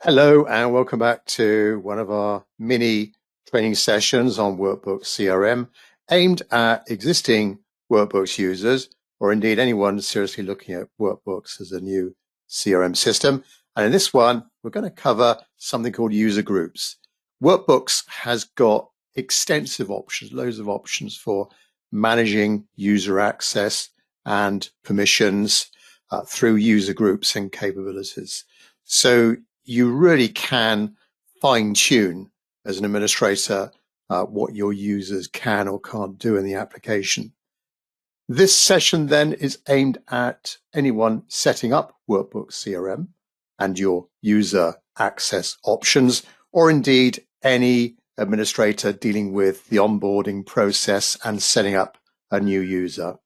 Hello and welcome back to one of our mini training sessions on Workbooks CRM aimed at existing Workbooks users or indeed anyone seriously looking at Workbooks as a new CRM system. And in this one, we're going to cover something called user groups. Workbooks has got extensive options, loads of options for managing user access and permissions through user groups and capabilities. So you really can fine tune as an administrator what your users can or can't do in the application. This session then is aimed at anyone setting up Workbooks CRM and your user access options, or indeed any administrator dealing with the onboarding process and setting up a new user.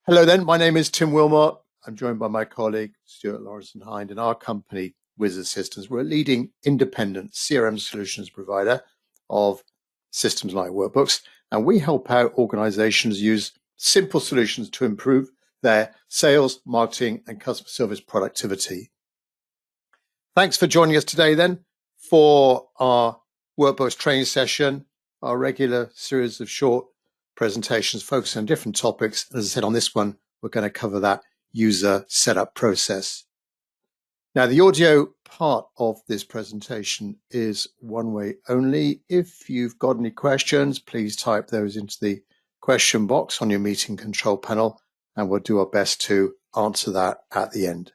Hello then, my name is Tim Wilmot. I'm joined by my colleague Stuart Lawrenson-Hind, and our company Wizard Systems. We're a leading independent CRM solutions provider of systems like Workbooks, and we help out organizations use simple solutions to improve their sales, marketing, and customer service productivity. Thanks for joining us today then for our Workbooks training session, our regular series of short presentations focusing on different topics. As I said, on this one, we're going to cover that user setup process. Now, the audio part of this presentation is one way only. If you've got any questions, please type those into the question box on your meeting control panel, and we'll do our best to answer that at the end.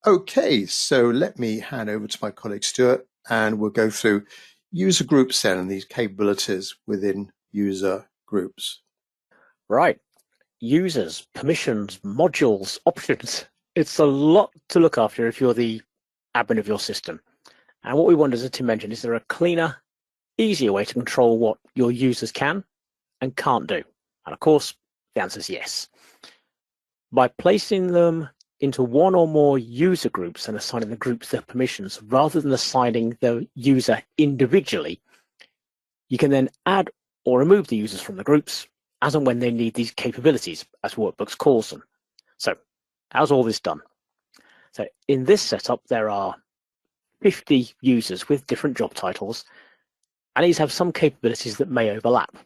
Okay, so let me hand over to my colleague Stuart, and we'll go through user groups then and these capabilities within user groups. Right. Users, permissions, modules, options. It's a lot to look after if you're the admin of your system. And what we want, as Tim mentioned, is there a cleaner, easier way to control what your users can and can't do? And of course, the answer is yes. By placing them into one or more user groups and assigning the groups their permissions, rather than assigning the user individually, you can then add or remove the users from the groups as and when they need these capabilities, as Workbooks calls them. So how's all this done? So in this setup, there are 50 users with different job titles, and these have some capabilities that may overlap.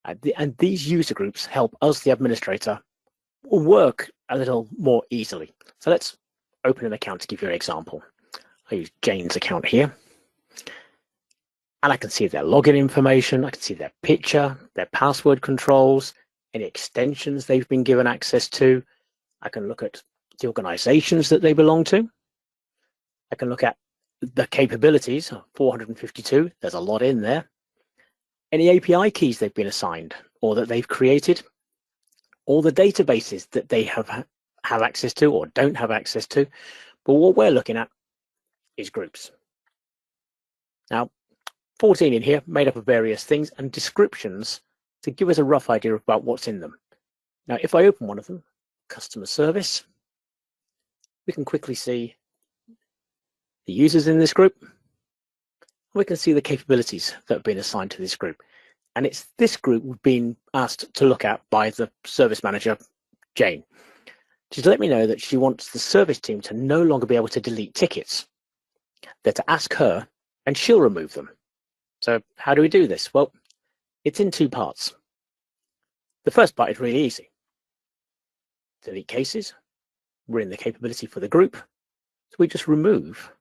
And these user groups help us, the administrator, work a little more easily. So let's open an account to give you an example. I use Jane's account here. And I can see their login information, I can see their picture, their password controls, any extensions they've been given access to. I can look at the organizations that they belong to. I can look at the capabilities, 452, there's a lot in there. Any API keys they've been assigned or that they've created, all the databases that they have access to or don't have access to. But what we're looking at is groups. Now, 14 in here, made up of various things and descriptions to give us a rough idea about what's in them. Now, if I open one of them, customer service, we can quickly see the users in this group. We can see the capabilities that have been assigned to this group. And it's this group we've been asked to look at by the service manager, Jane. She's let me know that she wants the service team to no longer be able to delete tickets. They're to ask her and she'll remove them. So how do we do this? Well, it's in two parts. The first part is really easy. Delete cases. We're in the capability for the group. So we just remove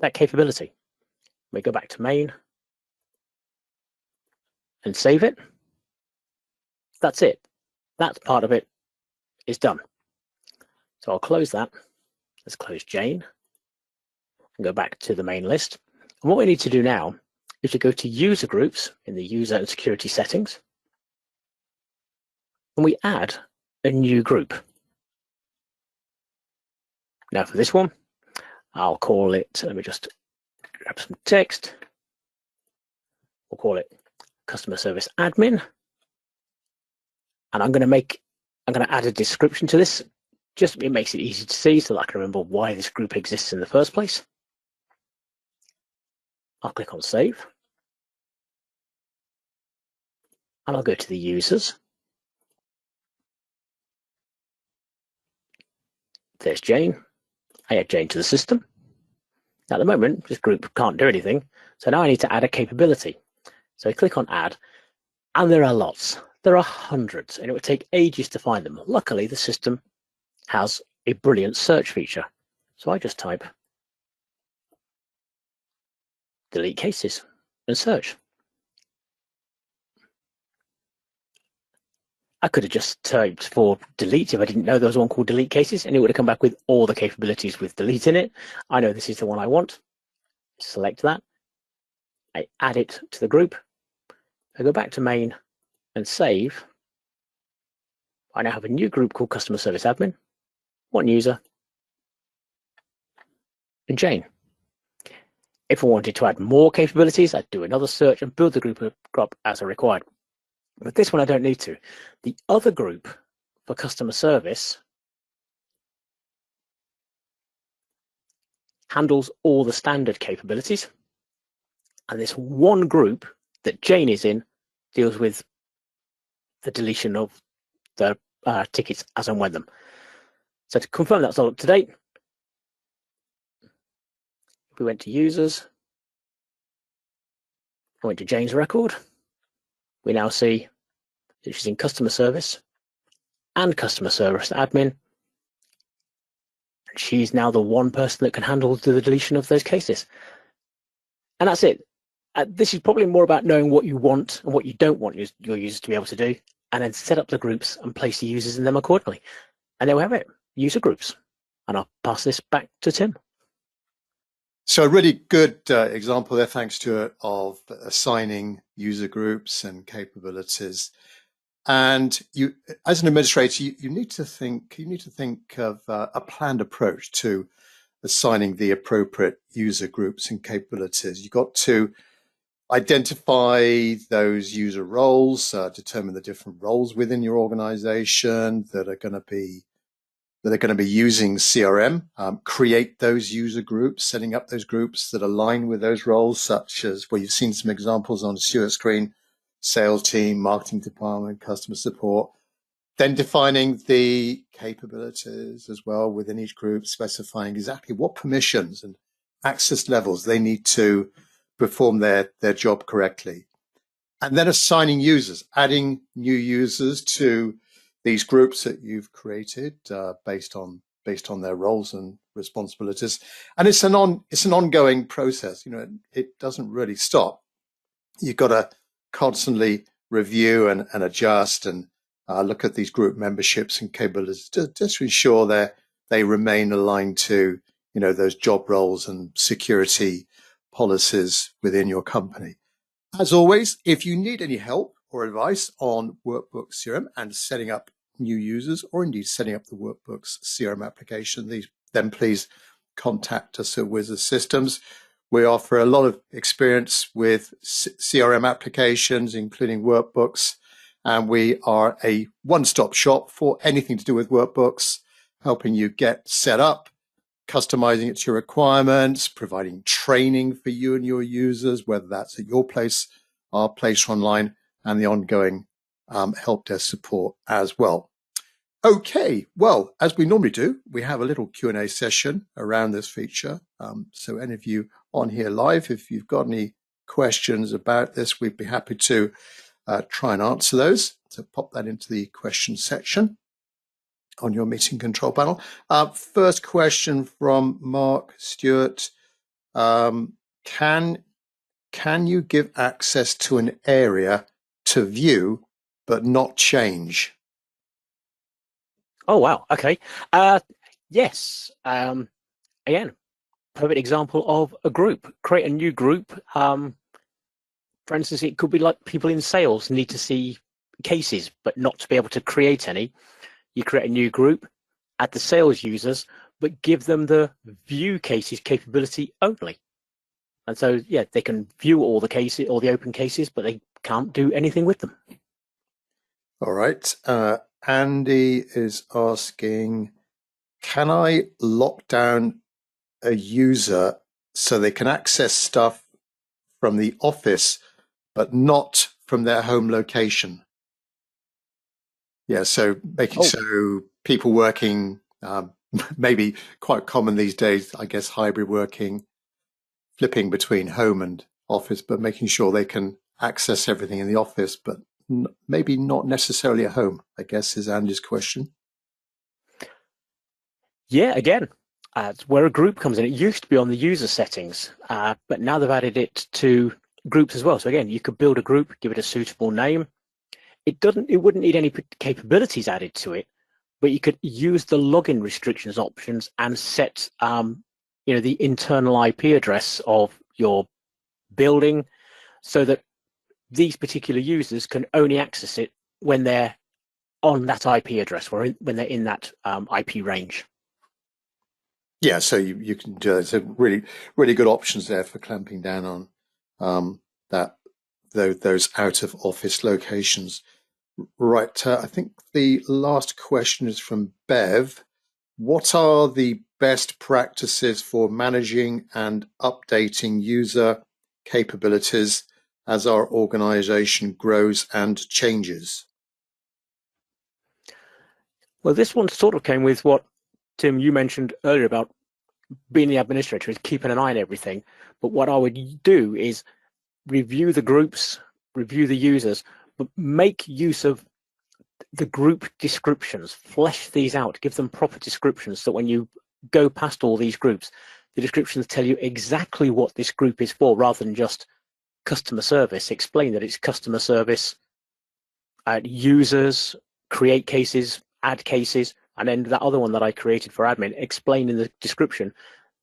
that capability. We go back to main and save it. That's it. That part of it is done. So I'll close that. Let's close Jane and go back to the main list. And what we need to do now is to go to user groups in the user and security settings. And we add a new group. Now for this one, I'll call it, let me just grab some text. We'll call it customer service admin. And I'm going to add a description to this. Just it makes it easy to see so that I can remember why this group exists in the first place. I'll click on save. And I'll go to the users. There's Jane. I add Jane to the system. Now, at the moment, this group can't do anything. So now I need to add a capability. So I click on add, and there are lots. There are hundreds, and it would take ages to find them. Luckily, the system has a brilliant search feature. So I just type delete cases and search. I could have just typed for delete if I didn't know there was one called delete cases, and it would have come back with all the capabilities with delete in it. I know this is the one I want. Select that. I add it to the group. I go back to main and save. I now have a new group called customer service admin, one user, and Jane. If I wanted to add more capabilities, I'd do another search and build the group up as I required. But this one I don't need to. The other group for customer service handles all the standard capabilities. And this one group that Jane is in deals with the deletion of the tickets as and when them. So to confirm that's all up to date, we went to users, I went to Jane's record. We now see that she's in customer service and customer service admin. She's now the one person that can handle the deletion of those cases. And that's it. This is probably more about knowing what you want and what you don't want your users to be able to do, and then set up the groups and place the users in them accordingly. And there we have it, user groups. And I'll pass this back to Tim. So a really good example there, thanks to it, of assigning user groups and capabilities. And you, as an administrator, you need to think of a planned approach to assigning the appropriate user groups and capabilities. You've got to identify those user roles, determine the different roles within your organization that are going to be using CRM, create those user groups, setting up those groups that align with those roles, such as, well, you've seen some examples on Stuart's screen, sales team, marketing department, customer support, then defining the capabilities as well within each group, specifying exactly what permissions and access levels they need to perform their job correctly. And then assigning users, adding new users to these groups that you've created based on their roles and responsibilities. And it's an ongoing process. You know, it doesn't really stop. You've got to constantly review and adjust and look at these group memberships and capabilities just to ensure they remain aligned to, you know, those job roles and security policies within your company. As always, if you need any help or advice on Workbooks CRM and setting up new users, or indeed setting up the Workbooks CRM application, then please contact us at Wizard Systems. We offer a lot of experience with CRM applications, including Workbooks, and we are a one-stop shop for anything to do with Workbooks, helping you get set up, customizing it to your requirements, providing training for you and your users, whether that's at your place, our place online, and the ongoing help desk support as well. Okay, well, as we normally do, we have a little Q&A session around this feature. So any of you on here live, if you've got any questions about this, we'd be happy to try and answer those. So pop that into the question section on your meeting control panel. First question from Mark Stewart. Can you give access to an area to view but not change? Oh, wow. Okay. Yes. Again, perfect example of a group. Create a new group. For instance, it could be like people in sales need to see cases, but not to be able to create any. You create a new group, add the sales users, but give them the view cases capability only. And so, yeah, they can view all the cases, all the open cases, but they can't do anything with them. All right. Andy is asking, can I lock down a user so they can access stuff from the office, but not from their home location? Yeah, so making so people working maybe quite common these days, I guess, hybrid working, flipping between home and office, but making sure they can access everything in the office, but maybe not necessarily at home, I guess, is Andy's question. Yeah, again, it's where a group comes in. It used to be on the user settings, but now they've added it to groups as well. So again, you could build a group, give it a suitable name. It wouldn't need any capabilities added to it, but you could use the login restrictions options and set, the internal IP address of your building, so that these particular users can only access it when they're on that IP address or when they're in that IP range. Yeah, so you can do so really, really good options there for clamping down on those out of office locations. Right, I think the last question is from Bev. What are the best practices for managing and updating user capabilities as our organization grows and changes? Well, this one sort of came with what, Tim, you mentioned earlier about being the administrator, is keeping an eye on everything. But what I would do is review the groups, review the users, but make use of the group descriptions, flesh these out, give them proper descriptions, so when you go past all these groups, the descriptions tell you exactly what this group is for, rather than just customer service. Explain that it's customer service, users, create cases, add cases, and then that other one that I created for admin, explain in the description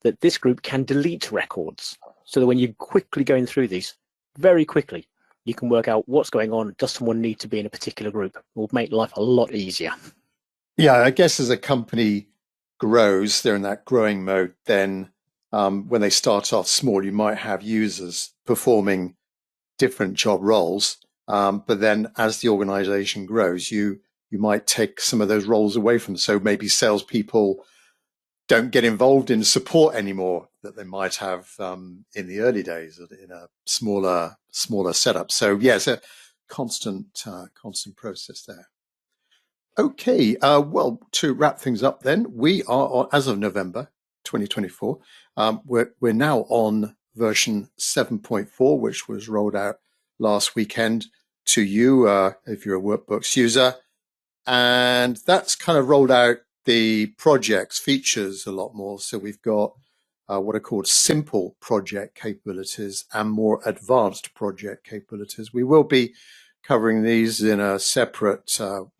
that this group can delete records, so that when you're quickly going through these, very quickly, you can work out what's going on. Does someone need to be in a particular group? It will make life a lot easier. Yeah, I guess as a company grows, they're in that growing mode, then when they start off small, you might have users performing different job roles. But then as the organization grows, you might take some of those roles away from them. So maybe salespeople don't get involved in support anymore that they might have in the early days in a smaller setup. So yeah, it's a constant process there. Okay, well, to wrap things up then, we are, as of November 2024, we're now on version 7.4, which was rolled out last weekend to you if you're a Workbooks user. And that's kind of rolled out the projects features a lot more. So we've got what are called simple project capabilities and more advanced project capabilities. We will be covering these in a separate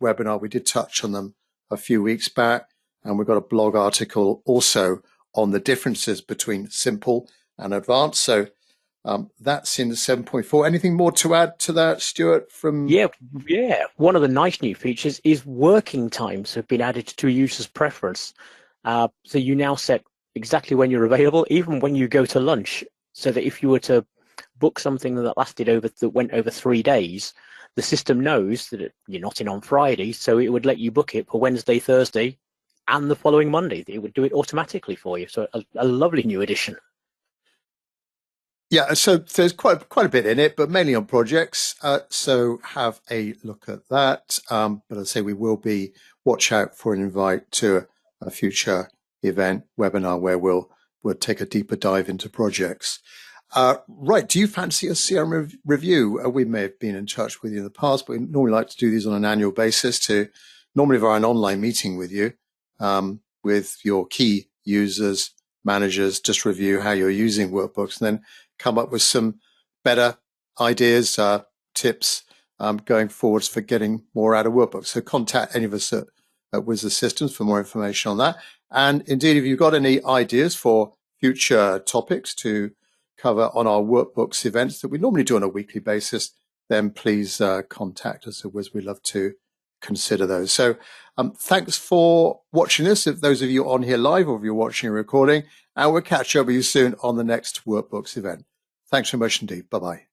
webinar. We did touch on them a few weeks back, and we've got a blog article also on the differences between simple and advanced. So that's in 7.4. Anything more to add to that, Stuart? Yeah. One of the nice new features is working times have been added to a user's preference. So you now set exactly when you're available, even when you go to lunch, so that if you were to book something that went over 3 days, the system knows that you're not in on Friday, so it would let you book it for Wednesday, Thursday, and the following Monday. It would do it automatically for you. So a lovely new addition. Yeah, so there's quite a bit in it, but mainly on projects. So have a look at that. But I say we will be watch out for an invite to a future event webinar where we'll take a deeper dive into projects. Right, do you fancy a CRM review? We may have been in touch with you in the past, but we normally like to do these on an annual basis to normally via an online meeting with you, with your key users, managers, just review how you're using Workbooks and then come up with some better ideas, tips going forwards for getting more out of Workbooks. So contact any of us at Wizard Systems for more information on that. And indeed, if you've got any ideas for future topics to cover on our Workbooks events that we normally do on a weekly basis, then please contact us at Wiz. We'd love to consider those. So thanks for watching this, if those of you on here live or if you're watching a recording, and we'll catch up with you soon on the next Workbooks event. Thanks so much indeed. Bye-bye.